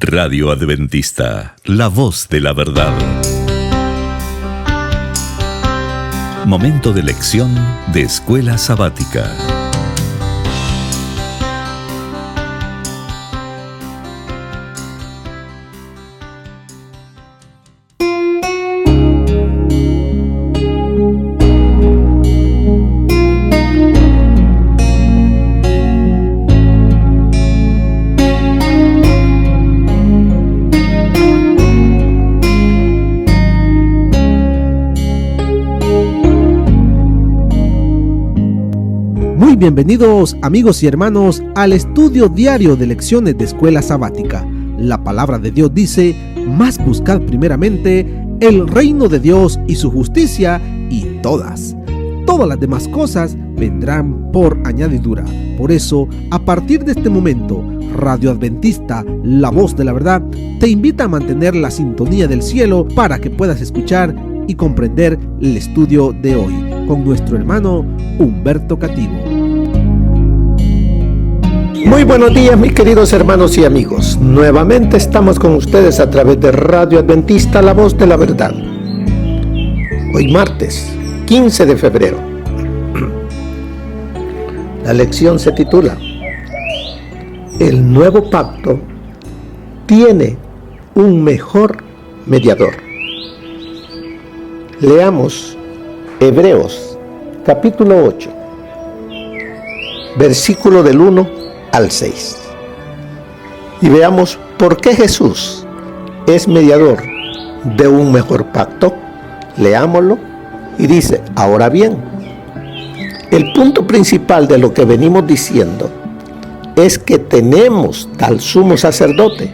Radio Adventista, la voz de la verdad. Momento de lección de Escuela Sabática. Bienvenidos amigos y hermanos al estudio diario de lecciones de Escuela Sabática. La palabra de Dios dice: mas buscad primeramente el reino de Dios y su justicia, y todas las demás cosas vendrán por añadidura. Por eso, a partir de este momento, Radio Adventista, la voz de la verdad, te invita a mantener la sintonía del cielo para que puedas escuchar y comprender el estudio de hoy con nuestro hermano Humberto Cativo. Muy buenos días, mis queridos hermanos y amigos. Nuevamente estamos con ustedes a través de Radio Adventista, la voz de la verdad. Hoy martes 15 de febrero. La lección se titula: El nuevo pacto tiene un mejor mediador. Leamos Hebreos capítulo 8, versículo del 1 al 6. Y veamos por qué Jesús es mediador de un mejor pacto. Leámoslo y dice: ahora bien, el punto principal de lo que venimos diciendo es que tenemos tal sumo sacerdote,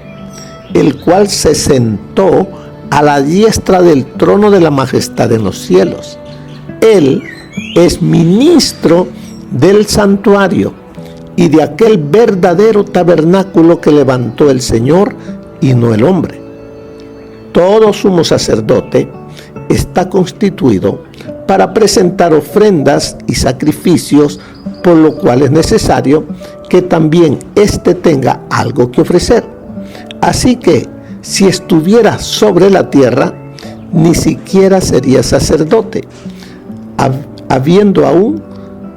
el cual se sentó a la diestra del trono de la majestad en los cielos. Él es ministro del santuario y de aquel verdadero tabernáculo que levantó el Señor y no el hombre. Todo sumo sacerdote está constituido para presentar ofrendas y sacrificios, por lo cual es necesario que también éste tenga algo que ofrecer. Así que, si estuviera sobre la tierra, ni siquiera sería sacerdote, habiendo aún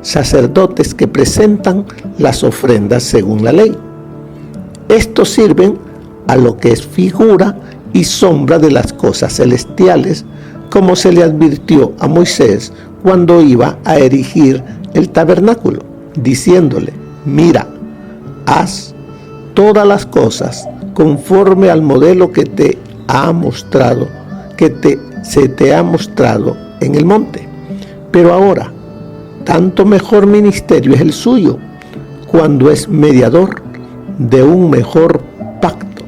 sacerdotes que presentan las ofrendas según la ley. Estos sirven a lo que es figura y sombra de las cosas celestiales, como se le advirtió a Moisés cuando iba a erigir el tabernáculo, diciéndole: mira, haz todas las cosas conforme al modelo que te ha mostrado, se te ha mostrado en el monte. Pero ahora, tanto mejor ministerio es el suyo, cuando es mediador de un mejor pacto,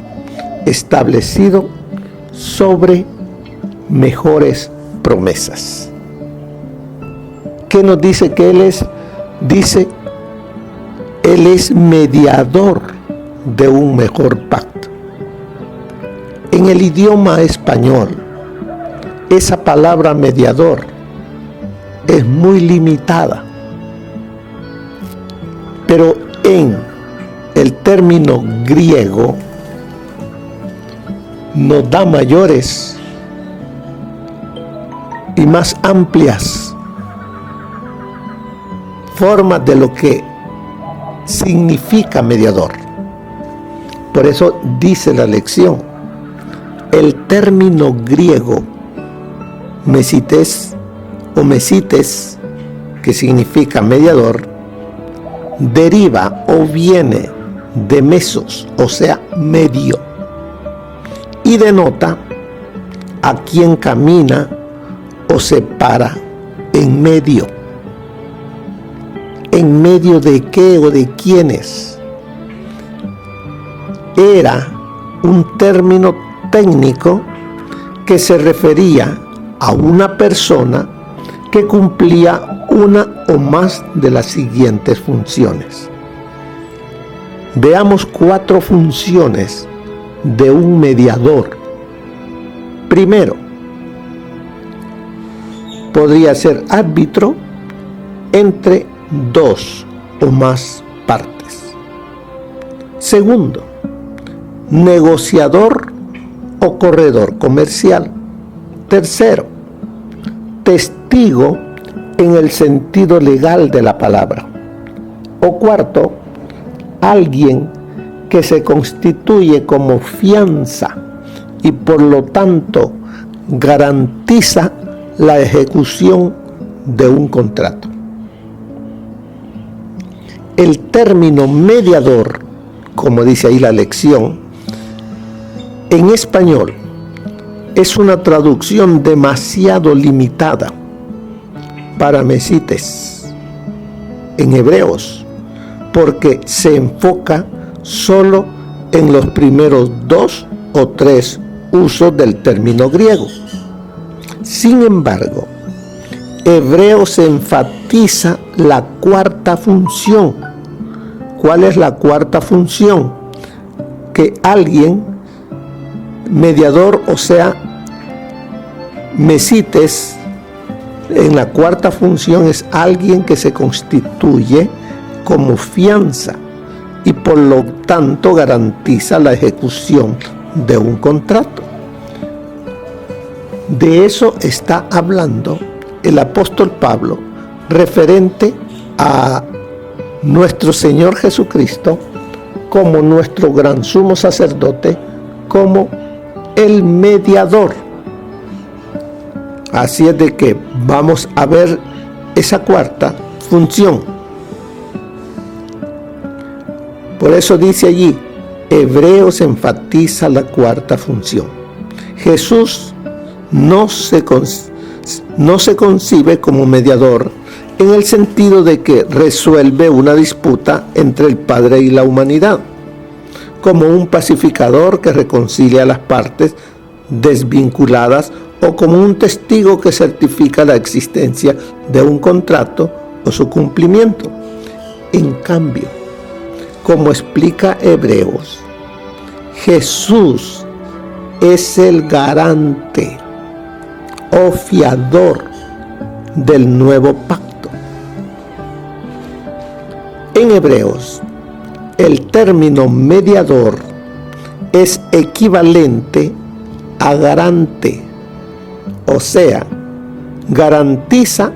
establecido sobre mejores promesas. ¿Qué nos dice que Él es? Dice: Él es mediador de un mejor pacto. En el idioma español, esa palabra mediador es muy limitada, pero en el término griego nos da mayores y más amplias formas de lo que significa mediador. Por eso dice la lección: el término griego mesites, que significa mediador, deriva o viene de mesos, o sea, medio, y denota a quien camina o se para en medio. ¿En medio de qué o de quiénes? Era un término técnico que se refería a una persona que cumplía una o más de las siguientes funciones. Veamos 4 funciones de un mediador. Primero, podría ser árbitro entre 2 o más partes. Segundo, negociador o corredor comercial. Tercero, testigo en el sentido legal de la palabra. O cuarto, alguien que se constituye como fianza y por lo tanto garantiza la ejecución de un contrato. El término mediador, como dice ahí la lección, en español es una traducción demasiado limitada para mesites en hebreos, porque se enfoca solo en los primeros 2 o 3 usos del término griego. Sin embargo, Hebreos enfatiza la cuarta función. ¿Cuál es la cuarta función? Que alguien, mediador, o sea, mesites, en la cuarta función es alguien que se constituye como fianza y por lo tanto garantiza la ejecución de un contrato. De eso está hablando el apóstol Pablo referente a nuestro Señor Jesucristo como nuestro gran sumo sacerdote, como el mediador. Así es de que vamos a ver esa cuarta función. Por eso dice allí, Hebreos enfatiza la cuarta función. Jesús no se concibe como mediador en el sentido de que resuelve una disputa entre el Padre y la humanidad, como un pacificador que reconcilia a las partes desvinculadas o como un testigo que certifica la existencia de un contrato o su cumplimiento. En cambio, como explica Hebreos, Jesús es el garante o fiador del nuevo pacto. En Hebreos, el término mediador es equivalente a garante, o sea, garantiza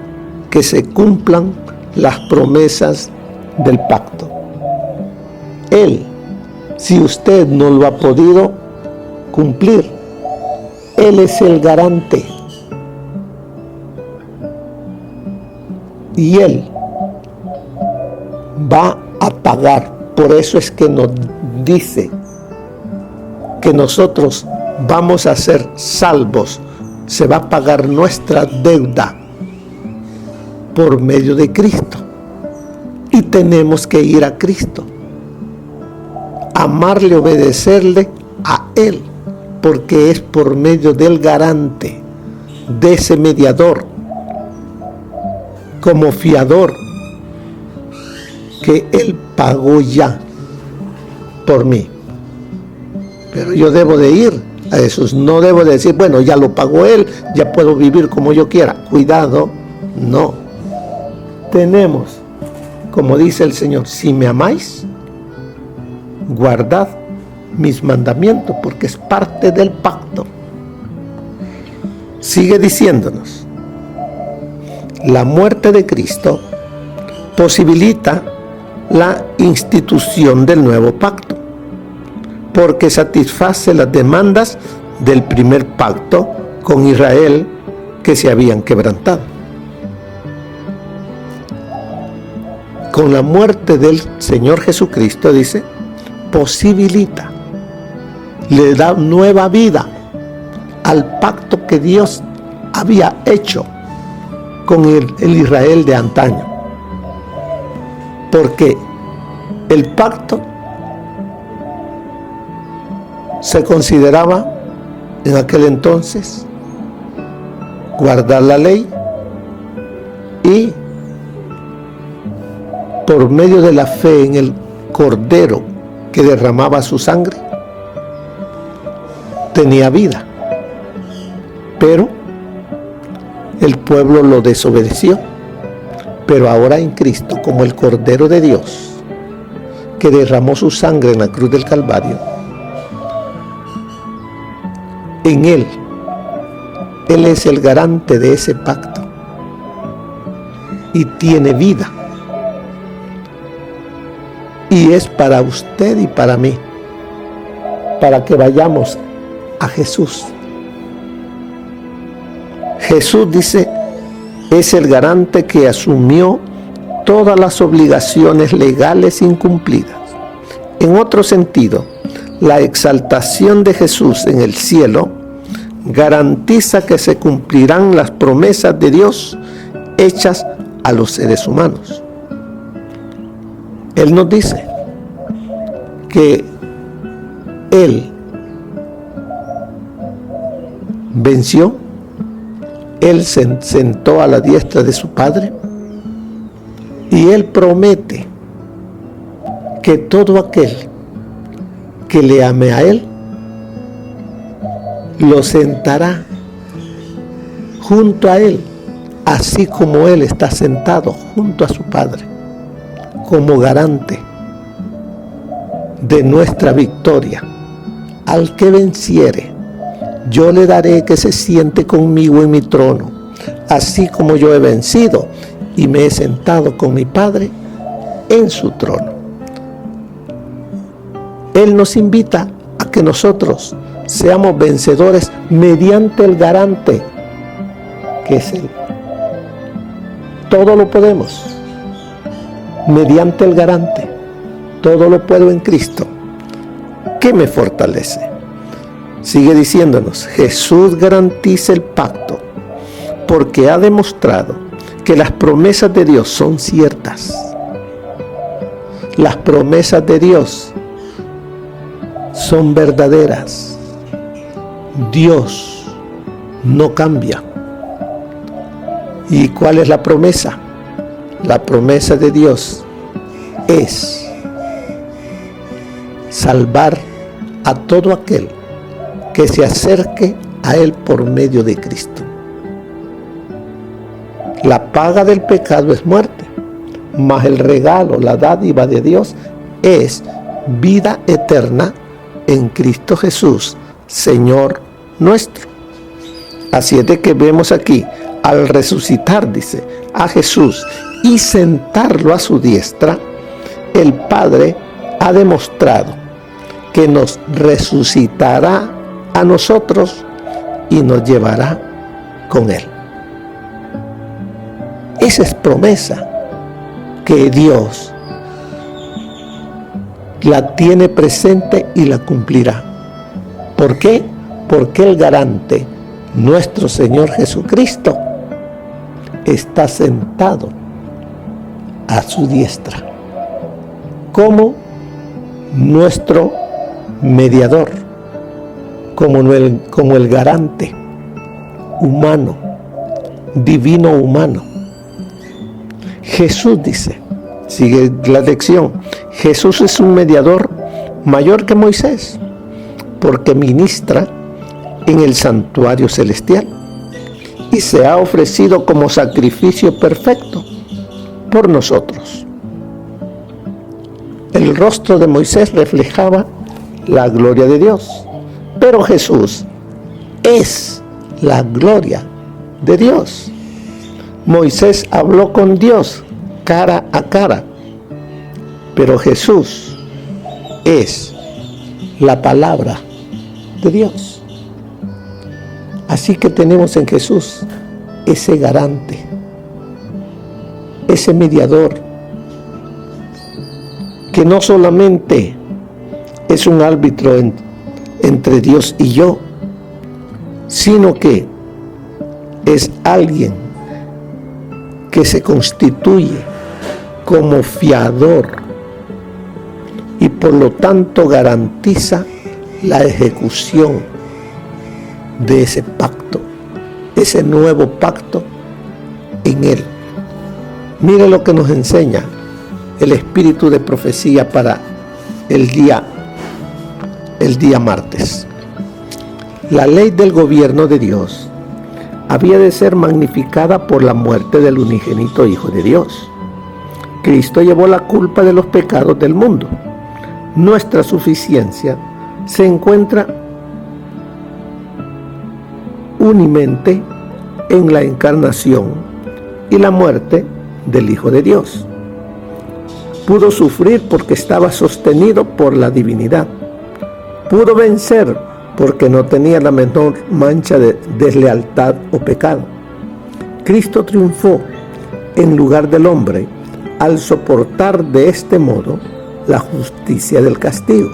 que se cumplan las promesas del pacto. Él, si usted no lo ha podido cumplir, Él es el garante. Y Él va a pagar. Por eso es que nos dice que nosotros vamos a ser salvos. Se va a pagar nuestra deuda por medio de Cristo. Y tenemos que ir a Cristo. Amarle, obedecerle a Él. Porque es por medio del garante, de ese mediador, como fiador, que Él pagó ya por mí. Pero yo debo de ir a Jesús, no debo de decir, bueno, ya lo pagó Él, ya puedo vivir como yo quiera. Cuidado, no. Tenemos, como dice el Señor, si me amáis, guardad mis mandamientos, porque es parte del pacto. Sigue diciéndonos, la muerte de Cristo posibilita la institución del nuevo pacto, porque satisface las demandas del primer pacto con Israel que se habían quebrantado. Con la muerte del Señor Jesucristo, dice, posibilita, le da nueva vida al pacto que Dios había hecho con el Israel de antaño. Porque el pacto se consideraba en aquel entonces guardar la ley y por medio de la fe en el Cordero que derramaba su sangre tenía vida. Pero el pueblo lo desobedeció. Pero ahora en Cristo, como el Cordero de Dios, que derramó su sangre en la cruz del Calvario, en Él. Él es el garante de ese pacto y tiene vida. Y es para usted y para mí, para que vayamos a Jesús. Jesús dice, es el garante que asumió todas las obligaciones legales incumplidas. En otro sentido, la exaltación de Jesús en el cielo garantiza que se cumplirán las promesas de Dios hechas a los seres humanos. Él nos dice que Él venció, Él se sentó a la diestra de su Padre y Él promete que todo aquel que le ame a Él lo sentará junto a Él, así como Él está sentado junto a su Padre, como garante de nuestra victoria. Al que venciere, yo le daré que se siente conmigo en mi trono, así como yo he vencido y me he sentado con mi Padre en su trono. Él nos invita a que nosotros seamos vencedores mediante el garante, que es Él. Todo lo podemos mediante el garante. Todo lo puedo en Cristo, que me fortalece. Sigue diciéndonos, Jesús garantiza el pacto porque ha demostrado que las promesas de Dios son ciertas. Las promesas de Dios son verdaderas. Dios no cambia. ¿Y cuál es la promesa? La promesa de Dios es salvar a todo aquel que se acerque a Él por medio de Cristo. La paga del pecado es muerte, mas el regalo, la dádiva de Dios es vida eterna en Cristo Jesús, Señor nuestro. Así es de que vemos aquí, al resucitar, dice, a Jesús y sentarlo a su diestra, el Padre ha demostrado que nos resucitará a nosotros y nos llevará con Él. Esa es promesa que Dios la tiene presente y la cumplirá. ¿Por qué? Porque el garante, nuestro Señor Jesucristo, está sentado a su diestra como nuestro mediador, como el garante humano, divino humano. Jesús dice, sigue la lección, Jesús es un mediador mayor que Moisés, porque ministra en el santuario celestial y se ha ofrecido como sacrificio perfecto por nosotros. El rostro de Moisés reflejaba la gloria de Dios, pero Jesús es la gloria de Dios. Moisés habló con Dios cara a cara, pero Jesús es la palabra de Dios. Así que tenemos en Jesús ese garante, ese mediador, que no solamente es un árbitro entre Dios y yo, sino que es alguien que se constituye como fiador y por lo tanto garantiza la ejecución de ese pacto, ese nuevo pacto en Él. Mire lo que nos enseña el espíritu de profecía para el día martes. La ley del gobierno de Dios había de ser magnificada por la muerte del unigénito Hijo de Dios. Cristo llevó la culpa de los pecados del mundo. Nuestra suficiencia se encuentra unimente en la encarnación y la muerte del Hijo de Dios. Pudo sufrir porque estaba sostenido por la divinidad. Pudo vencer porque no tenía la menor mancha de deslealtad o pecado. Cristo triunfó en lugar del hombre al soportar de este modo la justicia del castigo.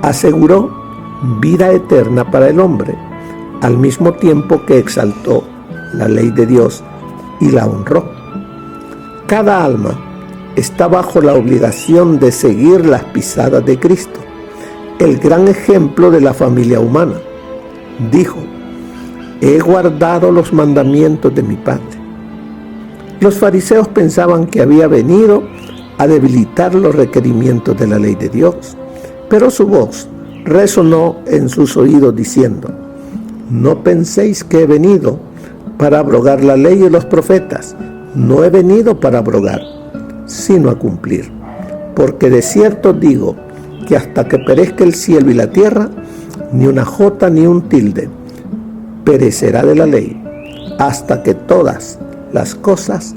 Aseguró vida eterna para el hombre, al mismo tiempo que exaltó la ley de Dios y la honró. Cada alma está bajo la obligación de seguir las pisadas de Cristo, el gran ejemplo de la familia humana. Dijo: he guardado los mandamientos de mi Padre. Los fariseos pensaban que había venido a debilitar los requerimientos de la ley de Dios, pero su voz resonó en sus oídos diciendo: no penséis que he venido para abrogar la ley y los profetas. No he venido para abrogar, sino a cumplir. Porque de cierto digo que hasta que perezca el cielo y la tierra, ni una jota ni un tilde perecerá de la ley, hasta que todas las cosas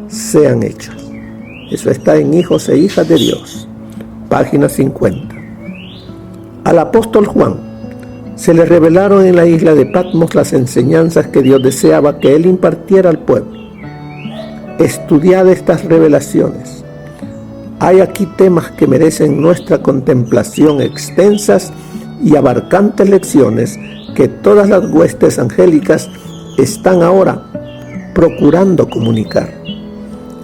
sean hechas. Eso está en Hijos e Hijas de Dios, página 50. Al apóstol Juan se le revelaron en la isla de Patmos las enseñanzas que Dios deseaba que él impartiera al pueblo. Estudiad estas revelaciones. Hay aquí temas que merecen nuestra contemplación, extensas y abarcantes lecciones que todas las huestes angélicas están ahora procurando comunicar.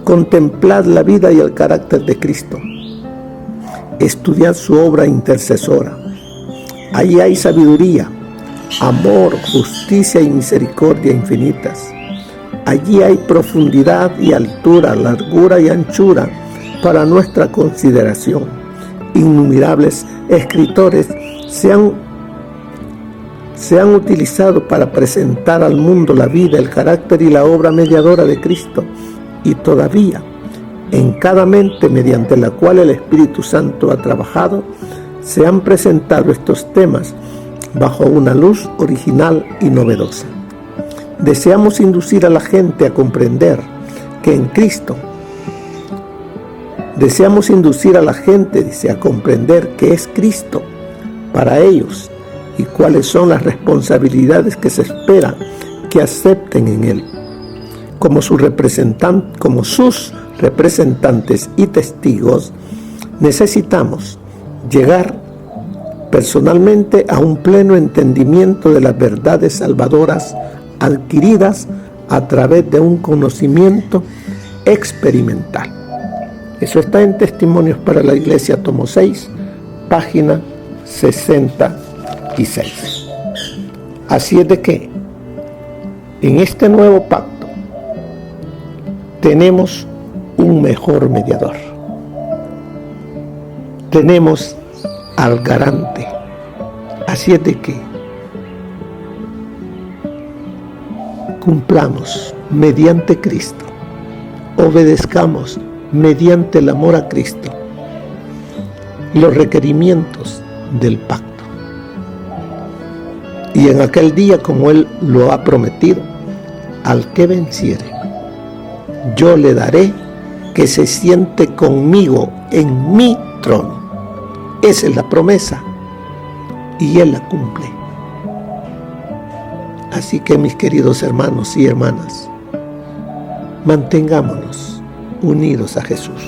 Contemplad la vida y el carácter de Cristo. Estudiad su obra intercesora. Allí hay sabiduría, amor, justicia y misericordia infinitas. Allí hay profundidad y altura, largura y anchura para nuestra consideración. Innumerables escritores se han utilizado para presentar al mundo la vida, el carácter y la obra mediadora de Cristo. Y todavía, en cada mente mediante la cual el Espíritu Santo ha trabajado, se han presentado estos temas bajo una luz original y novedosa. Deseamos inducir a la gente a comprender que en Cristo, a comprender que es Cristo para ellos y cuáles son las responsabilidades que se espera que acepten en Él. Como sus representantes y testigos, necesitamos llegar personalmente a un pleno entendimiento de las verdades salvadoras adquiridas a través de un conocimiento experimental. Eso está en Testimonios para la Iglesia, tomo 6, página 66. Así es de que en este nuevo pacto tenemos un mejor mediador. Tenemos al garante. Así es de que cumplamos mediante Cristo, obedezcamos mediante el amor a Cristo los requerimientos del pacto. Y en aquel día, como Él lo ha prometido, al que venciere, yo le daré que se siente conmigo en mi trono. Esa es la promesa y Él la cumple. Así que, mis queridos hermanos y hermanas, mantengámonos unidos a Jesús.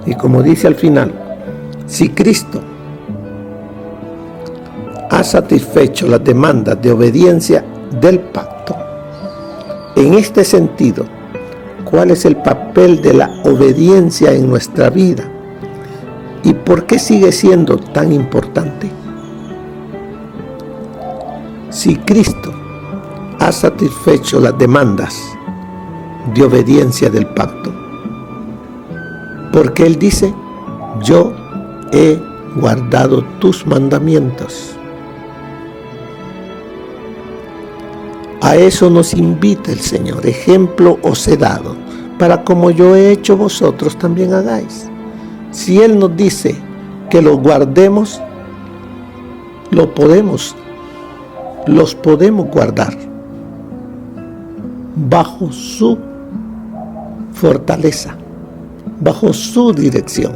Y como dice al final, si Cristo ha satisfecho las demandas de obediencia del pacto, en este sentido, ¿cuál es el papel de la obediencia en nuestra vida? ¿Y por qué sigue siendo tan importante? Si Cristo ha satisfecho las demandas de obediencia del pacto, porque Él dice: yo he guardado tus mandamientos. A eso nos invita el Señor: ejemplo os he dado, para como yo he hecho vosotros también hagáis. Si Él nos dice que lo guardemos, lo podemos los podemos guardar bajo su fortaleza, bajo su dirección.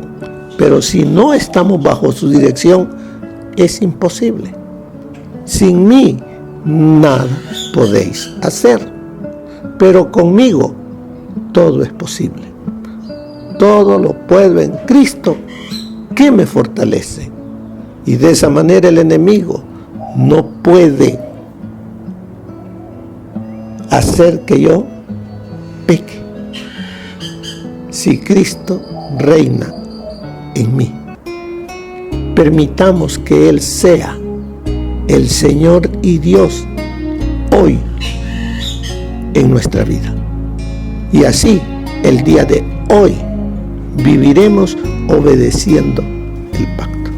Pero si no estamos bajo su dirección, es imposible. Sin mí nada podéis hacer, pero conmigo todo es posible. Todo lo puedo en Cristo que me fortalece. Y de esa manera el enemigo no puede hacer que yo peque. Si Cristo reina en mí, permitamos que Él sea el Señor y Dios hoy en nuestra vida. Y así, el día de hoy, viviremos obedeciendo el pacto.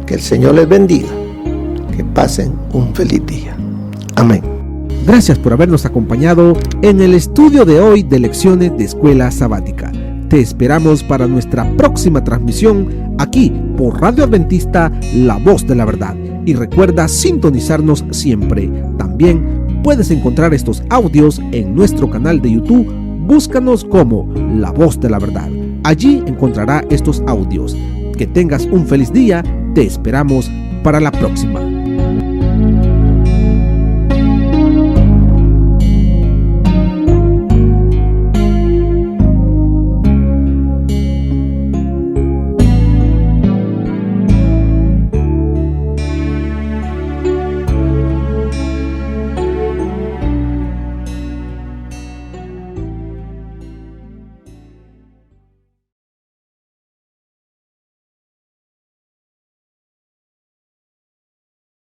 Que el Señor les bendiga. Que pasen un feliz día. Amén. Gracias por habernos acompañado en el estudio de hoy de Lecciones de Escuela Sabática. Te esperamos para nuestra próxima transmisión aquí por Radio Adventista, La Voz de la Verdad. Y recuerda sintonizarnos siempre. También puedes encontrar estos audios en nuestro canal de YouTube. Búscanos como La Voz de la Verdad. Allí encontrará estos audios. Que tengas un feliz día. Te esperamos para la próxima.